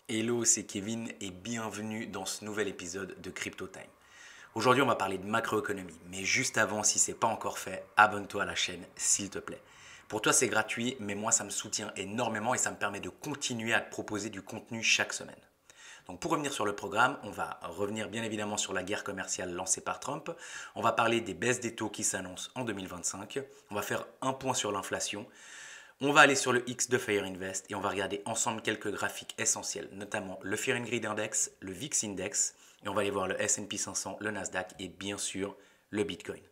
Hello, c'est Kevin et bienvenue dans ce nouvel épisode de Crypto Time. Aujourd'hui, on va parler de macroéconomie, mais juste avant, si ce n'est pas encore fait, abonne-toi à la chaîne, s'il te plaît. Pour toi, c'est gratuit, mais moi, ça me soutient énormément et ça me permet de continuer à te proposer du contenu chaque semaine. Donc pour revenir sur le programme, on va revenir bien évidemment sur la guerre commerciale lancée par Trump. On va parler des baisses des taux qui s'annoncent en 2025. On va faire un point sur l'inflation. On va aller sur le X de Fire Invest et on va regarder ensemble quelques graphiques essentiels, notamment le Fear and Greed Index, le VIX Index, et on va aller voir le S&P 500, le Nasdaq et bien sûr le Bitcoin.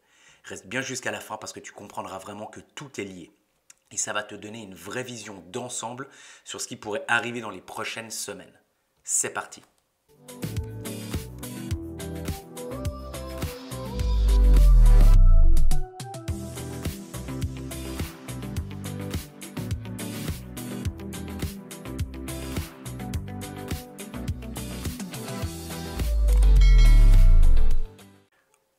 Reste bien jusqu'à la fin parce que tu comprendras vraiment que tout est lié. Et ça va te donner une vraie vision d'ensemble sur ce qui pourrait arriver dans les prochaines semaines. C'est parti!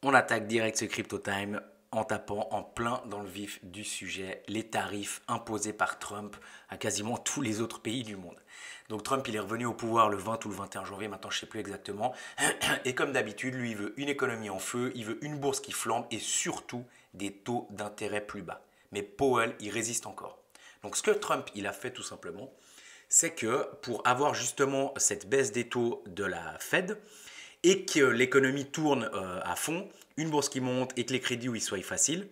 On attaque direct ce Crypto Time en tapant en plein dans le vif du sujet, les tarifs imposés par Trump à quasiment tous les autres pays du monde. Donc Trump, il est revenu au pouvoir le 20 ou le 21 janvier, maintenant je ne sais plus exactement. Et comme d'habitude, lui, il veut une économie en feu, il veut une bourse qui flambe et surtout des taux d'intérêt plus bas. Mais Powell, il résiste encore. Donc ce que Trump, il a fait tout simplement, c'est que pour avoir justement cette baisse des taux de la Fed, et que l'économie tourne à fond, une bourse qui monte et que les crédits ils soient faciles,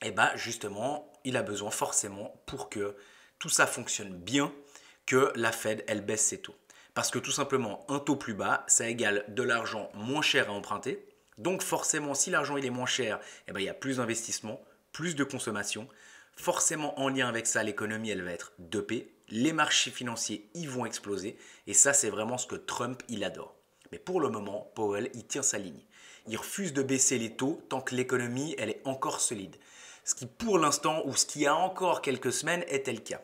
et bien justement, il a besoin forcément pour que tout ça fonctionne bien, que la Fed, elle baisse ses taux. Parce que tout simplement, un taux plus bas, ça égale de l'argent moins cher à emprunter. Donc forcément, si l'argent il est moins cher, et ben, il y a plus d'investissement, plus de consommation. Forcément, en lien avec ça, l'économie, elle va être dopée. Les marchés financiers, ils vont exploser. Et ça, c'est vraiment ce que Trump, il adore. Mais pour le moment, Powell, il tient sa ligne. Il refuse de baisser les taux tant que l'économie, elle est encore solide. Ce qui pour l'instant, ou ce qui a encore quelques semaines, était le cas.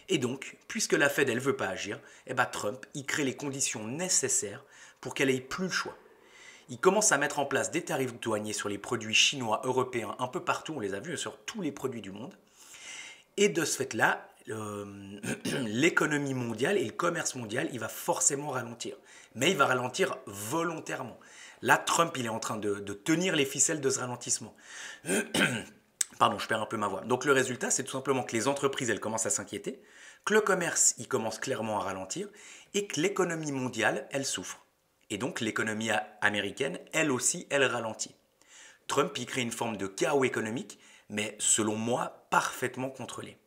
Et donc, puisque la Fed, elle ne veut pas agir, eh ben Trump, il crée les conditions nécessaires pour qu'elle ait plus le choix. Il commence à mettre en place des tarifs douaniers sur les produits chinois, européens, un peu partout, on les a vus sur tous les produits du monde. Et de ce fait-là, l'économie mondiale et le commerce mondial, il va forcément ralentir. Mais il va ralentir volontairement. Là, Trump, il est en train de tenir les ficelles de ce ralentissement. Pardon, je perds un peu ma voix. Donc le résultat, c'est tout simplement que les entreprises, elles commencent à s'inquiéter, que le commerce, il commence clairement à ralentir, et que l'économie mondiale, elle souffre. Et donc l'économie américaine, elle aussi, elle ralentit. Trump, il crée une forme de chaos économique, mais selon moi, parfaitement contrôlé.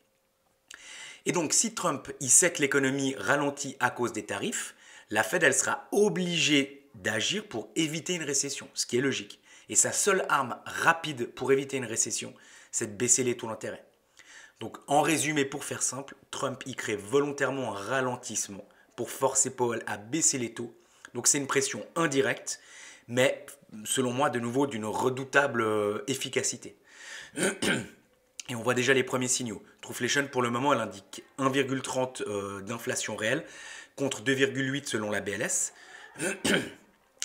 Et donc, si Trump il sait que l'économie ralentit à cause des tarifs, la Fed elle sera obligée d'agir pour éviter une récession, ce qui est logique. Et sa seule arme rapide pour éviter une récession, c'est de baisser les taux d'intérêt. Donc, en résumé, pour faire simple, Trump y crée volontairement un ralentissement pour forcer Powell à baisser les taux. Donc, c'est une pression indirecte, mais selon moi, de nouveau, d'une redoutable efficacité. Et on voit déjà les premiers signaux. Truflation, pour le moment, elle indique 1,30 d'inflation réelle contre 2,8 selon la BLS.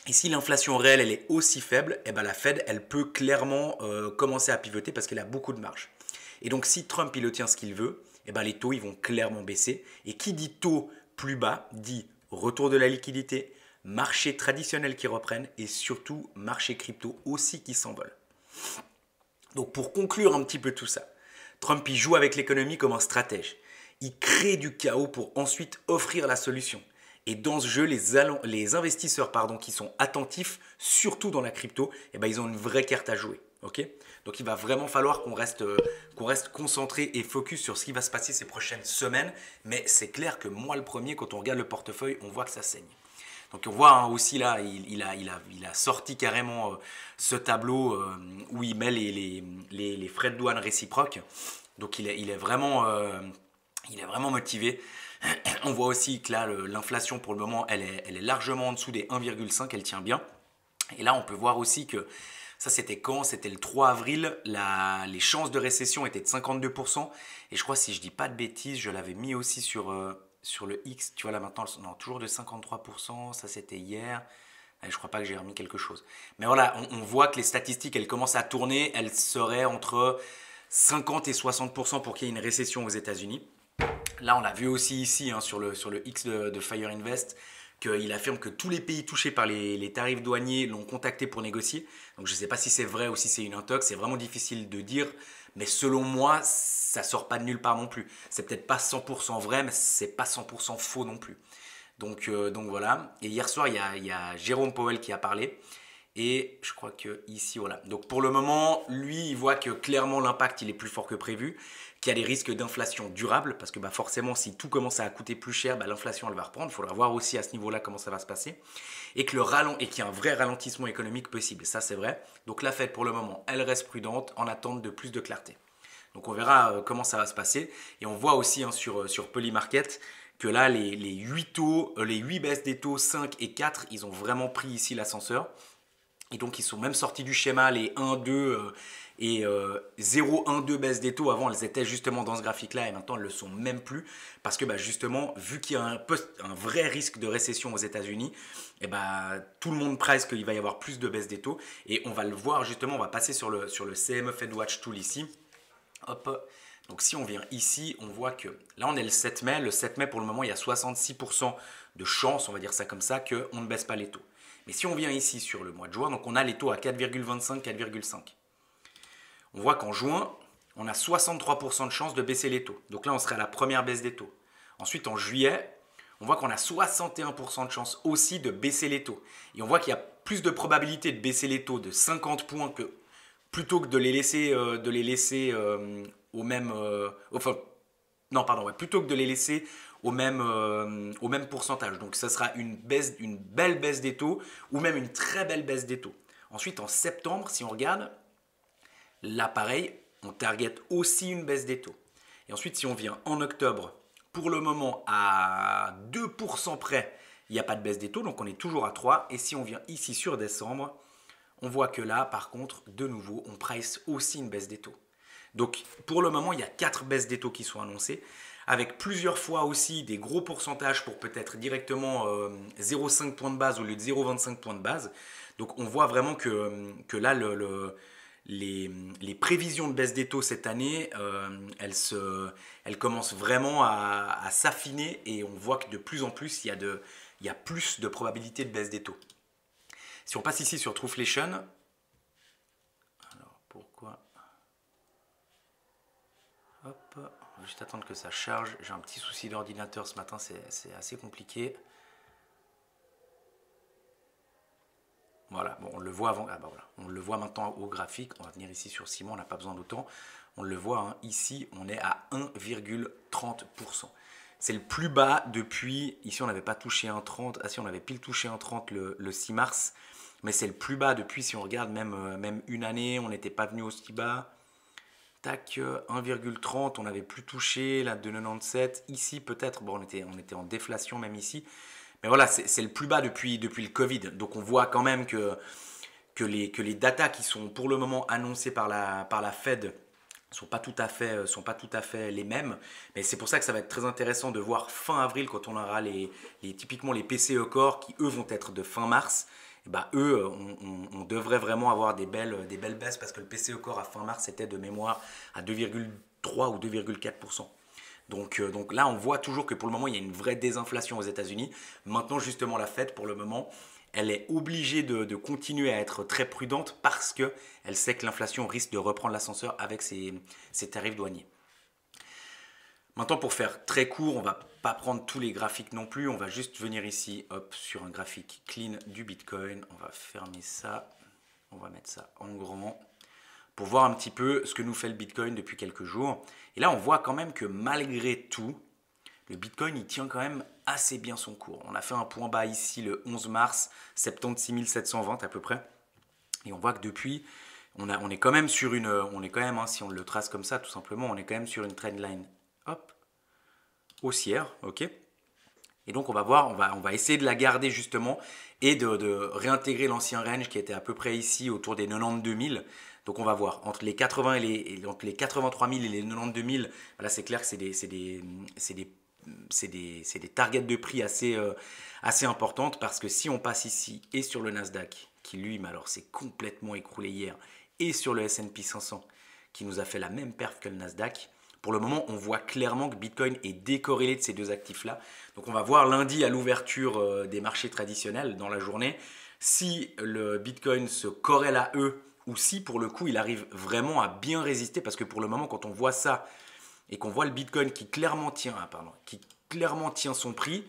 Et si l'inflation réelle elle est aussi faible, eh ben la Fed elle peut clairement commencer à pivoter parce qu'elle a beaucoup de marge. Et donc si Trump il obtient ce qu'il veut, eh ben les taux ils vont clairement baisser. Et qui dit taux plus bas dit retour de la liquidité, marché traditionnel qui reprennent et surtout marché crypto aussi qui s'envole. Donc pour conclure un petit peu tout ça, Trump il joue avec l'économie comme un stratège. Il crée du chaos pour ensuite offrir la solution. Et dans ce jeu, les investisseurs qui sont attentifs, surtout dans la crypto, eh ben, ils ont une vraie carte à jouer. Okay, donc il va vraiment falloir qu'on reste concentré et focus sur ce qui va se passer ces prochaines semaines. Mais c'est clair que moi le premier, quand on regarde le portefeuille, on voit que ça saigne. Donc on voit aussi là, il a sorti carrément ce tableau où il met les frais de douane réciproques. Donc il est vraiment motivé. On voit aussi que là, l'inflation pour le moment, elle est largement en dessous des 1,5, elle tient bien. Et là, on peut voir aussi que ça, c'était quand? C'était le 3 avril. Les chances de récession étaient de 52%. Et je crois, si je dis pas de bêtises, je l'avais mis aussi sur le X. Tu vois, là maintenant, non, toujours de 53%. Ça, c'était hier. Je ne crois pas que j'ai remis quelque chose. Mais voilà, on voit que les statistiques, elles commencent à tourner. Elles seraient entre 50 et 60% pour qu'il y ait une récession aux États-Unis. Là, on l'a vu aussi ici hein, sur le X de Fire Invest, qu'il affirme que tous les pays touchés par les tarifs douaniers l'ont contacté pour négocier. Donc je ne sais pas si c'est vrai ou si c'est une intox, c'est vraiment difficile de dire, mais selon moi, ça sort pas de nulle part non plus. C'est peut-être pas 100% vrai, mais c'est pas 100% faux non plus. Donc voilà. Et hier soir, il y a Jérôme Powell qui a parlé. Et je crois que ici, voilà. Donc pour le moment, lui, il voit que clairement l'impact, il est plus fort que prévu, qu'il y a des risques d'inflation durable, parce que bah, forcément, si tout commence à coûter plus cher, bah, l'inflation, elle va reprendre. Il faudra voir aussi à ce niveau-là comment ça va se passer. Et et qu'il y a un vrai ralentissement économique possible. Ça, c'est vrai. Donc la Fed, pour le moment, elle reste prudente en attente de plus de clarté. Donc on verra comment ça va se passer. Et on voit aussi hein, sur Polymarket que là, les 8 taux, les 8 baisses des taux 5 et 4, ils ont vraiment pris ici l'ascenseur. Et donc, ils sont même sortis du schéma, les 1, 2 et 0, 1, 2 baisse des taux. Avant, elles étaient justement dans ce graphique-là et maintenant, elles ne le sont même plus. Parce que bah, justement, vu qu'il y a un vrai risque de récession aux États-Unis, et bah, tout le monde presse qu'il va y avoir plus de baisse des taux. Et on va le voir justement, on va passer sur le CME FedWatch Tool ici. Hop. Donc si on vient ici, on voit que là on est le 7 mai. Le 7 mai pour le moment il y a 66% de chance, on va dire ça comme ça, qu'on ne baisse pas les taux. Mais si on vient ici sur le mois de juin, donc on a les taux à 4,25, 4,5. On voit qu'en juin, on a 63% de chance de baisser les taux. Donc là on serait à la première baisse des taux. Ensuite en juillet, on voit qu'on a 61% de chance aussi de baisser les taux. Et on voit qu'il y a plus de probabilité de baisser les taux de 50 points que plutôt que de les laisser au même, enfin, non, pardon, ouais, plutôt que de les laisser au même pourcentage. Donc, ça sera une belle baisse des taux ou même une très belle baisse des taux. Ensuite, en septembre, si on regarde, là, pareil, on target aussi une baisse des taux. Et ensuite, si on vient en octobre, pour le moment, à 2% près, il n'y a pas de baisse des taux, donc on est toujours à 3. Et si on vient ici sur décembre, on voit que là, par contre, de nouveau, on price aussi une baisse des taux. Donc, pour le moment, il y a 4 baisses des taux qui sont annoncées, avec plusieurs fois aussi des gros pourcentages pour peut-être directement 0,5 points de base au lieu de 0,25 points de base. Donc, on voit vraiment que là, les prévisions de baisse des taux cette année, elles commencent vraiment à s'affiner et on voit que de plus en plus, il y a plus de probabilité de baisse des taux. Si on passe ici sur Trueflation, alors pourquoi? Hop, on va juste attendre que ça charge. J'ai un petit souci d'ordinateur ce matin, c'est assez compliqué. Voilà, bon, on le voit avant. Ah bah voilà, on le voit maintenant au graphique. On va venir ici sur Simon, on n'a pas besoin d'autant. On le voit hein, ici, on est à 1,30%. C'est le plus bas depuis. Ici, on n'avait pas touché 1,30. Ah si, on avait pile touché 1,30 le 6 mars. Mais c'est le plus bas depuis, si on regarde même une année, on n'était pas venu aussi bas. Tac, 1,30, on n'avait plus touché, là 2,97. Ici peut-être, bon on était en déflation même ici. Mais voilà, c'est le plus bas depuis le Covid. Donc on voit quand même que les datas qui sont pour le moment annoncées par la Fed sont pas tout à fait les mêmes. Mais c'est pour ça que ça va être très intéressant de voir fin avril quand on aura typiquement les PCE Core qui eux vont être de fin mars. Et bah, eux, on devrait vraiment avoir des belles baisses parce que le PCE Core à fin mars était de mémoire à 2,3 ou 2,4%. Donc là, on voit toujours que pour le moment, il y a une vraie désinflation aux États-Unis. Maintenant, justement, la Fed, pour le moment, elle est obligée de continuer à être très prudente parce qu'elle sait que l'inflation risque de reprendre l'ascenseur avec ses tarifs douaniers. Maintenant, pour faire très court, on ne va pas prendre tous les graphiques non plus. On va juste venir ici, hop, sur un graphique clean du Bitcoin. On va fermer ça. On va mettre ça en grand pour voir un petit peu ce que nous fait le Bitcoin depuis quelques jours. Et là, on voit quand même que malgré tout, le Bitcoin, il tient quand même assez bien son cours. On a fait un point bas ici le 11 mars, 76 720 à peu près. Et on voit que depuis, on est quand même sur hein, si on le trace comme ça, tout simplement, on est quand même sur une trendline, hop, haussière, ok. Et donc on va voir, on va essayer de la garder justement et de réintégrer l'ancien range qui était à peu près ici autour des 92 000. Donc on va voir entre les 80 entre les 83 000 et les 92 000. Là c'est clair que c'est des targets de prix assez importantes parce que si on passe ici et sur le Nasdaq qui lui, mais alors s'est complètement écroulé hier, et sur le S&P 500 qui nous a fait la même perf que le Nasdaq. pour le moment, on voit clairement que Bitcoin est décorrélé de ces deux actifs-là. Donc on va voir lundi à l'ouverture des marchés traditionnels dans la journée si le Bitcoin se corrèle à eux ou si pour le coup il arrive vraiment à bien résister, parce que pour le moment quand on voit ça et qu'on voit le Bitcoin qui clairement tient son prix,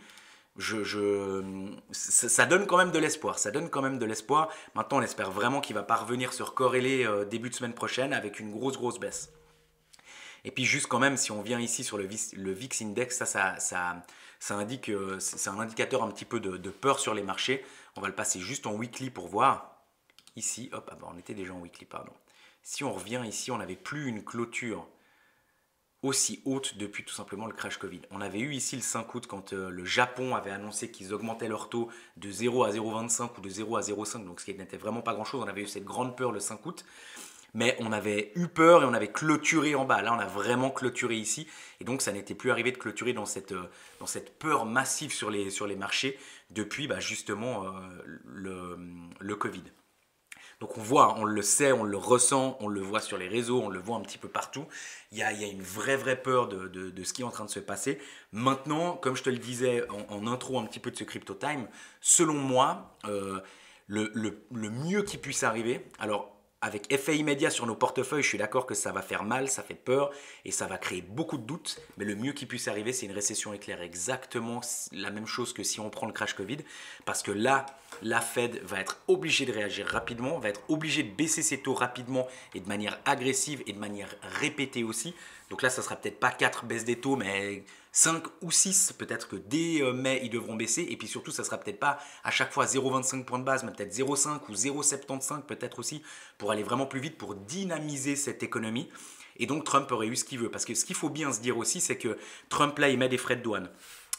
ça donne quand même de l'espoir. Ça donne quand même de l'espoir. Maintenant, on espère vraiment qu'il va parvenir se recorréler début de semaine prochaine avec une grosse baisse. Et puis juste quand même, si on vient ici sur le VIX Index, ça indique, c'est un indicateur un petit peu de peur sur les marchés. On va le passer juste en weekly pour voir. Ici, hop, on était déjà en weekly, pardon. Si on revient ici, on n'avait plus une clôture aussi haute depuis tout simplement le crash Covid. On avait eu ici le 5 août quand le Japon avait annoncé qu'ils augmentaient leur taux de 0 à 0,25 ou de 0 à 0,5, donc ce qui n'était vraiment pas grand-chose. On avait eu cette grande peur le 5 août, mais on avait eu peur et on avait clôturé en bas. Là, on a vraiment clôturé ici, et donc ça n'était plus arrivé de clôturer dans cette peur massive sur les marchés depuis justement le Covid. Donc on voit, on le sait, on le ressent, on le voit sur les réseaux, on le voit un petit peu partout. Il y a une vraie peur de ce qui est en train de se passer. Maintenant, comme je te le disais en intro un petit peu de ce Crypto Time, selon moi, le mieux qui puisse arriver, alors avec effet immédiat sur nos portefeuilles, je suis d'accord que ça va faire mal, ça fait peur et ça va créer beaucoup de doutes, mais le mieux qui puisse arriver, c'est une récession éclair. Exactement la même chose que si on prend le crash Covid, parce que là, la Fed va être obligée de réagir rapidement, va être obligée de baisser ses taux rapidement et de manière agressive et de manière répétée aussi. Donc là, ça sera peut-être pas 4 baisses des taux, mais 5 ou 6, peut-être que dès mai, ils devront baisser. Et puis surtout, ça sera peut-être pas à chaque fois 0,25 points de base, mais peut-être 0,5 ou 0,75 peut-être aussi, pour aller vraiment plus vite, pour dynamiser cette économie. Et donc Trump aurait eu ce qu'il veut. Parce que ce qu'il faut bien se dire aussi, c'est que Trump, là, il met des frais de douane.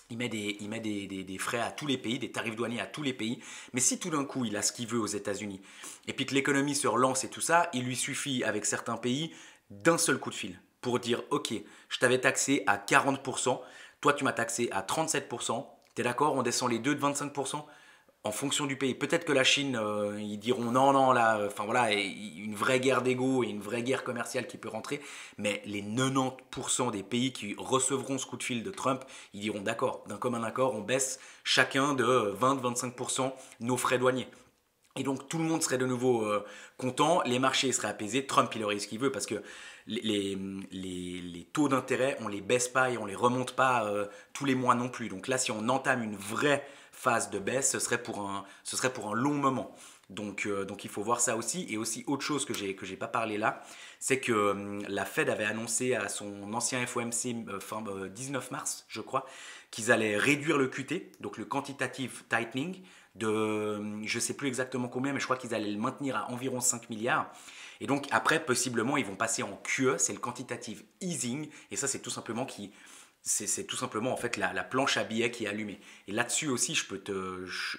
Il met des frais à tous les pays, des tarifs douaniers à tous les pays. Mais si tout d'un coup, il a ce qu'il veut aux États-Unis, et puis que l'économie se relance et tout ça, il lui suffit, avec certains pays, d'un seul coup de fil pour dire « Ok, je t'avais taxé à 40%, toi tu m'as taxé à 37%, t'es d'accord, on descend les deux de 25% en fonction du pays. » Peut-être que la Chine, ils diront non, là, enfin voilà, une vraie guerre d'ego et une vraie guerre commerciale qui peut rentrer, mais les 90% des pays qui recevront ce coup de fil de Trump, ils diront d'accord, d'un commun accord, on baisse chacun de 20-25% nos frais douaniers. Et donc tout le monde serait de nouveau content, les marchés seraient apaisés, Trump il aurait ce qu'il veut parce que les taux d'intérêt on les baisse pas et on les remonte pas tous les mois non plus. Donc là si on entame une vraie phase de baisse, ce serait pour un long moment. Donc il faut voir ça aussi. Et aussi autre chose que j'ai pas parlé là, c'est que la Fed avait annoncé à son ancien FOMC fin 19 mars je crois, qu'ils allaient réduire le QT, donc le quantitative tightening, de je ne sais plus exactement combien, mais je crois qu'ils allaient le maintenir à environ 5 milliards. Et donc après, possiblement, ils vont passer en QE, c'est le quantitative easing, et ça c'est tout simplement c'est tout simplement en fait la planche à billets qui est allumée. Et là-dessus aussi,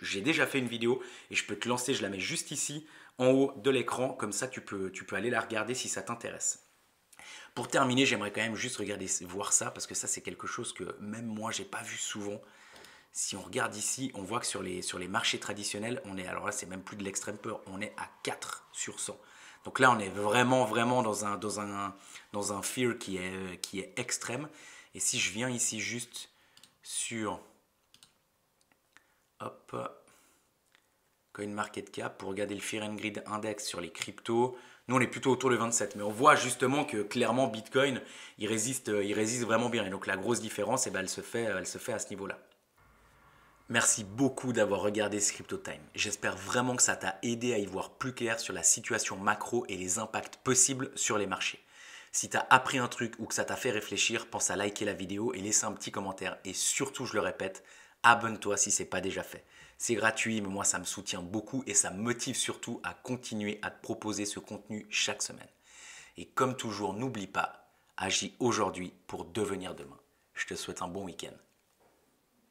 j'ai déjà fait une vidéo et je peux te lancer, je la mets juste ici en haut de l'écran, comme ça tu peux aller la regarder si ça t'intéresse. Pour terminer, j'aimerais quand même juste voir ça, parce que ça c'est quelque chose que même moi j'ai pas vu souvent. Si on regarde ici, on voit que sur les marchés traditionnels, alors là c'est même plus de l'extrême peur, on est à 4 sur 100. Donc là on est vraiment dans un fear qui est extrême. Et si je viens ici juste sur CoinMarketCap pour regarder le Fear and Greed Index sur les cryptos, nous on est plutôt autour de 27, mais on voit justement que clairement Bitcoin il résiste vraiment bien. Et donc la grosse différence, elle se fait à ce niveau-là. Merci beaucoup d'avoir regardé ce Crypto Time. J'espère vraiment que ça t'a aidé à y voir plus clair sur la situation macro et les impacts possibles sur les marchés. Si tu as appris un truc ou que ça t'a fait réfléchir, pense à liker la vidéo et laisser un petit commentaire. Et surtout, je le répète, abonne-toi si ce n'est pas déjà fait. C'est gratuit, mais moi ça me soutient beaucoup et ça me motive surtout à continuer à te proposer ce contenu chaque semaine. Et comme toujours, n'oublie pas, agis aujourd'hui pour devenir demain. Je te souhaite un bon week-end.